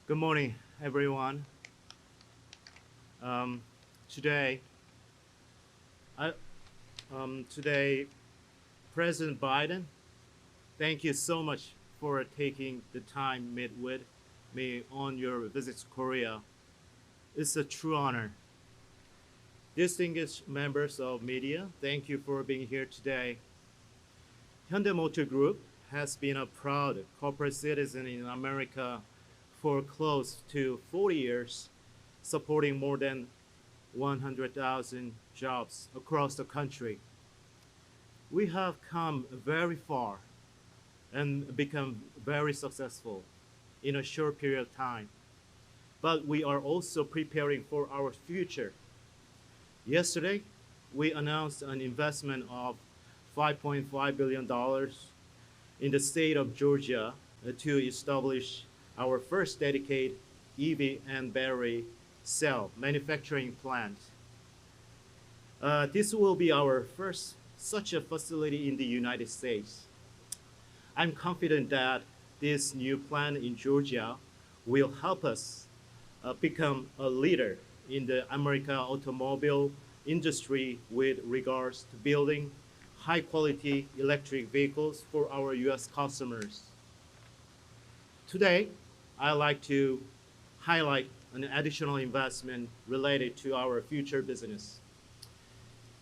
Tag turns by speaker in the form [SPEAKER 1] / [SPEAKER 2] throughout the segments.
[SPEAKER 1] Good morning, everyone. Um, today, I, today, President Biden, thank you so much for taking the time to meet with me on your visit to Korea. It's a true honor. Distinguished members of media, thank you for being here today. Hyundai Motor Group has been a proud corporate citizen in America for close to 40 years, supporting more than 100,000 jobs across the country. We have come very far and become very successful in a short period of time. But we are also preparing for our future. Yesterday, we announced an investment of $5.5 billion in the state of Georgia to establish our first dedicated EV and battery cell manufacturing plant. This will be our first such a facility in the United States. I'm confident that this new plant in Georgia will help us become a leader in the American automobile industry with regards to building high quality electric vehicles for our US customers. Today, I'd like to highlight an additional investment related to our future business.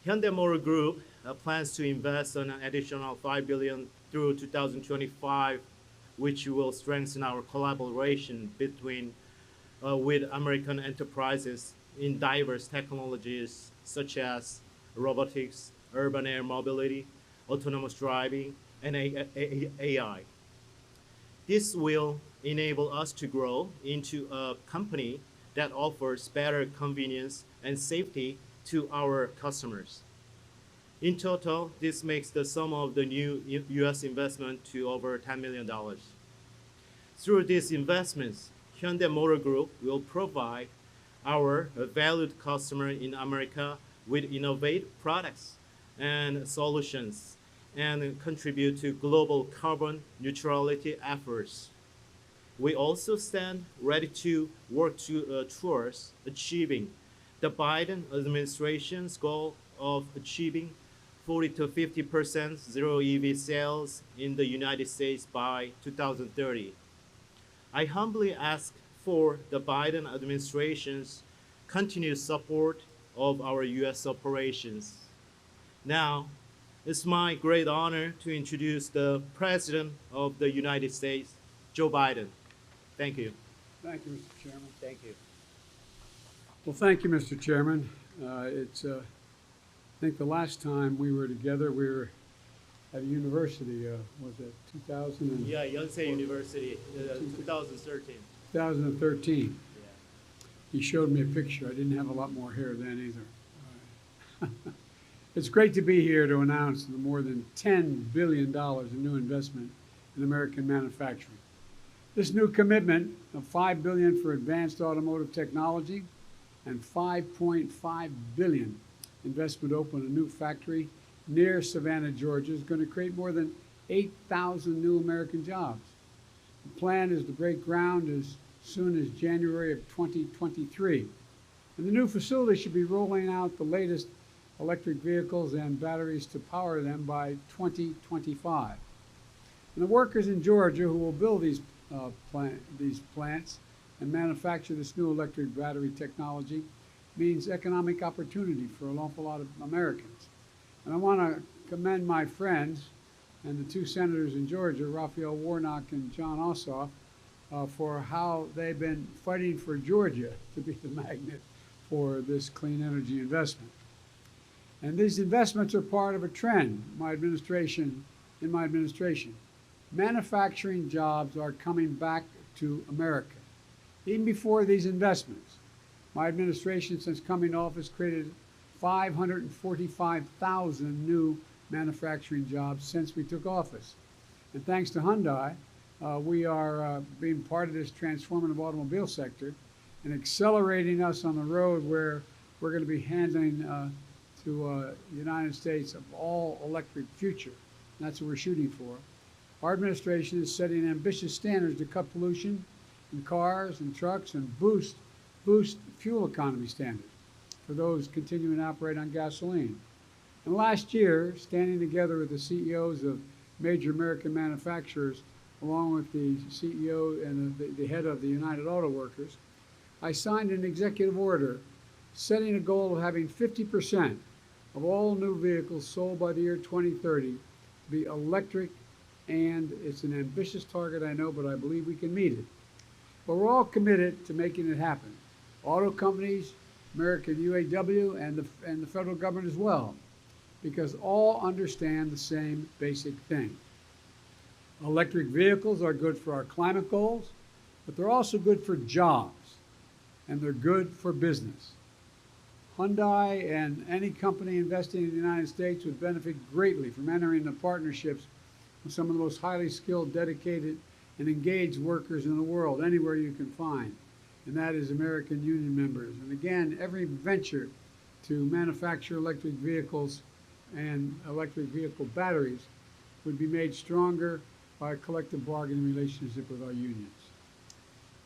[SPEAKER 1] Hyundai Motor Group plans to invest an additional 5 billion dollars through 2025, which will strengthen our collaboration between with American enterprises in diverse technologies such as robotics, urban air mobility, autonomous driving, and AI. This will enable us to grow into a company that offers better convenience and safety to our customers. In total, this makes the sum of the new US investment to over $10 million. Through these investments, Hyundai Motor Group will provide our valued customer in America with innovative products and solutions and contribute to global carbon neutrality efforts. We also stand ready to work towards achieving the Biden administration's goal of achieving 40 to 50% zero EV sales in the United States by 2030. I humbly ask for the Biden administration's continued support of our US operations. Now, it's my great honor to introduce the President of the United States, Joe Biden. Thank you.
[SPEAKER 2] Thank you, Mr. Chairman.
[SPEAKER 1] Thank you.
[SPEAKER 2] Well, thank you, Mr. Chairman. I think the last time we were together, we were at a university. Was it 2000?
[SPEAKER 1] Yeah, Yonsei University, 2013.
[SPEAKER 2] 2013.
[SPEAKER 1] Yeah.
[SPEAKER 2] He showed me a picture. I didn't have a lot more hair then either. It's great to be here to announce the more than $10 billion in new investment in American manufacturing. This new commitment of $5 billion for advanced automotive technology and $5.5 billion investment to open a new factory near Savannah, Georgia, is going to create more than 8,000 new American jobs. The plan is to break ground as soon as January of 2023. And the new facility should be rolling out the latest electric vehicles and batteries to power them by 2025. And the workers in Georgia who will build these plants and manufacture this new electric battery technology means economic opportunity for an awful lot of Americans. And I want to commend my friends and the two senators in Georgia, Raphael Warnock and John Ossoff, for how they've been fighting for Georgia to be the magnet for this clean energy investment. And these investments are part of a trend in my administration. Manufacturing jobs are coming back to America. Even before these investments, my administration, since coming to office, created 545,000 new manufacturing jobs since we took office. And thanks to Hyundai, we are being part of this transformative automobile sector and accelerating us on the road where we're going to be handling to the United States of all electric future. And that's what we're shooting for. Our administration is setting ambitious standards to cut pollution in cars and trucks and boost fuel economy standards for those continuing to operate on gasoline. And last year, standing together with the CEOs of major American manufacturers, along with the CEO and the head of the United Auto Workers, I signed an executive order setting a goal of having 50% of all new vehicles sold by the year 2030 to be electric. And it's an ambitious target, I know, but I believe we can meet it. But we're all committed to making it happen. Auto companies, American UAW, and the federal government as well, because all understand the same basic thing. Electric vehicles are good for our climate goals, but they're also good for jobs, and they're good for business. Hyundai and any company investing in the United States would benefit greatly from entering into partnerships with some of the most highly skilled, dedicated, and engaged workers in the world, anywhere you can find, and that is American union members. And again, every venture to manufacture electric vehicles and electric vehicle batteries would be made stronger by a collective bargaining relationship with our unions.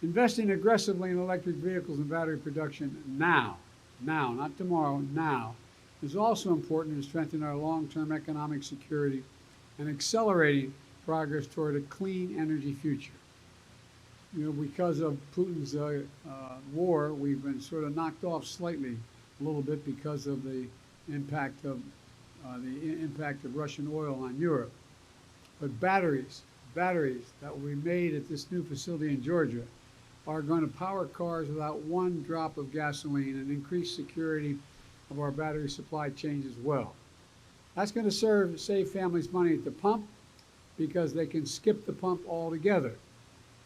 [SPEAKER 2] Investing aggressively in electric vehicles and battery production now, not tomorrow, now, is also important to strengthen our long-term economic security and accelerating progress toward a clean energy future. You know, because of Putin's war, we've been sort of knocked off slightly a little bit because of the impact of Russian oil on Europe. But batteries that will be made at this new facility in Georgia are going to power cars without one drop of gasoline and increase security of our battery supply chains as well. That's going to save families money at the pump because they can skip the pump altogether.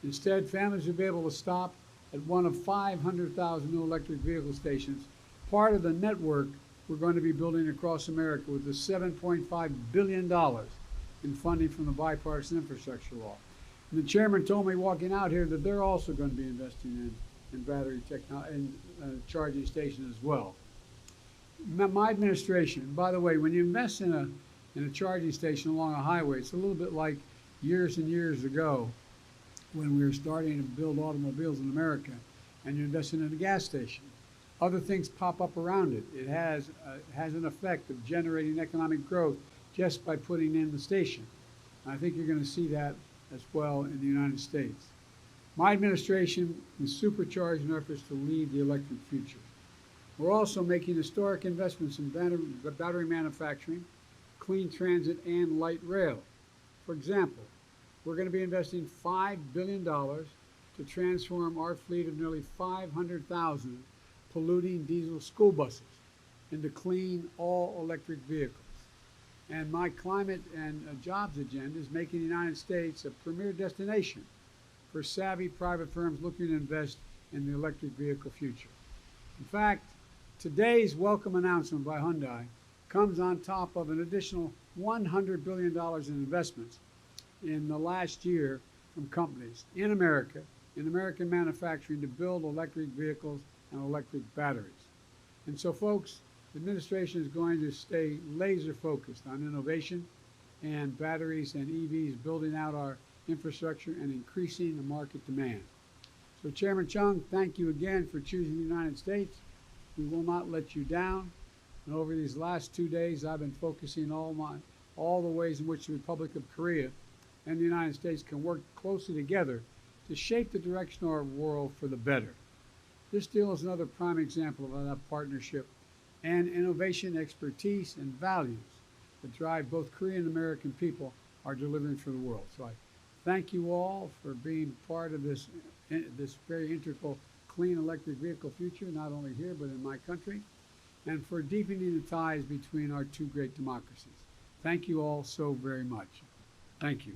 [SPEAKER 2] Instead, families will be able to stop at one of 500,000 new electric vehicle stations, part of the network we're going to be building across America with the $7.5 billion in funding from the bipartisan infrastructure law. And the chairman told me walking out here that they're also going to be investing in battery technology and charging stations as well. My administration, by the way, when you invest in a charging station along a highway, it's a little bit like years and years ago when we were starting to build automobiles in America, and you're investing in a gas station. Other things pop up around it. It has an effect of generating economic growth just by putting in the station. And I think you're going to see that as well in the United States. My administration is supercharging efforts to lead the electric future. We're also making historic investments in battery manufacturing, clean transit, and light rail. For example, we're going to be investing $5 billion to transform our fleet of nearly 500,000 polluting diesel school buses into clean, all-electric vehicles. And my climate and jobs agenda is making the United States a premier destination for savvy private firms looking to invest in the electric vehicle future. In fact, today's welcome announcement by Hyundai comes on top of an additional $100 billion in investments in the last year from companies in America, in American manufacturing, to build electric vehicles and electric batteries. And so, folks, the administration is going to stay laser focused on innovation and batteries and EVs, building out our infrastructure and increasing the market demand. So, Chairman Chung, thank you again for choosing the United States. We will not let you down. And over these last 2 days, I've been focusing all the ways in which the Republic of Korea and the United States can work closely together to shape the direction of our world for the better. This deal is another prime example of that partnership and innovation, expertise, and values that drive both Korean and American people are delivering for the world. So I thank you all for being part of this very integral clean electric vehicle future, not only here but in my country, and for deepening the ties between our two great democracies. Thank you all so very much. Thank you.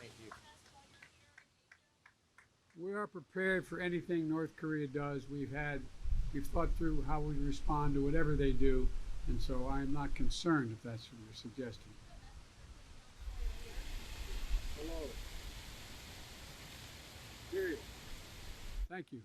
[SPEAKER 3] Thank you.
[SPEAKER 2] We are prepared for anything North Korea does. We've thought through how we respond to whatever they do, and so I'm not concerned if that's what you're suggesting. Hello. Period. Thank you.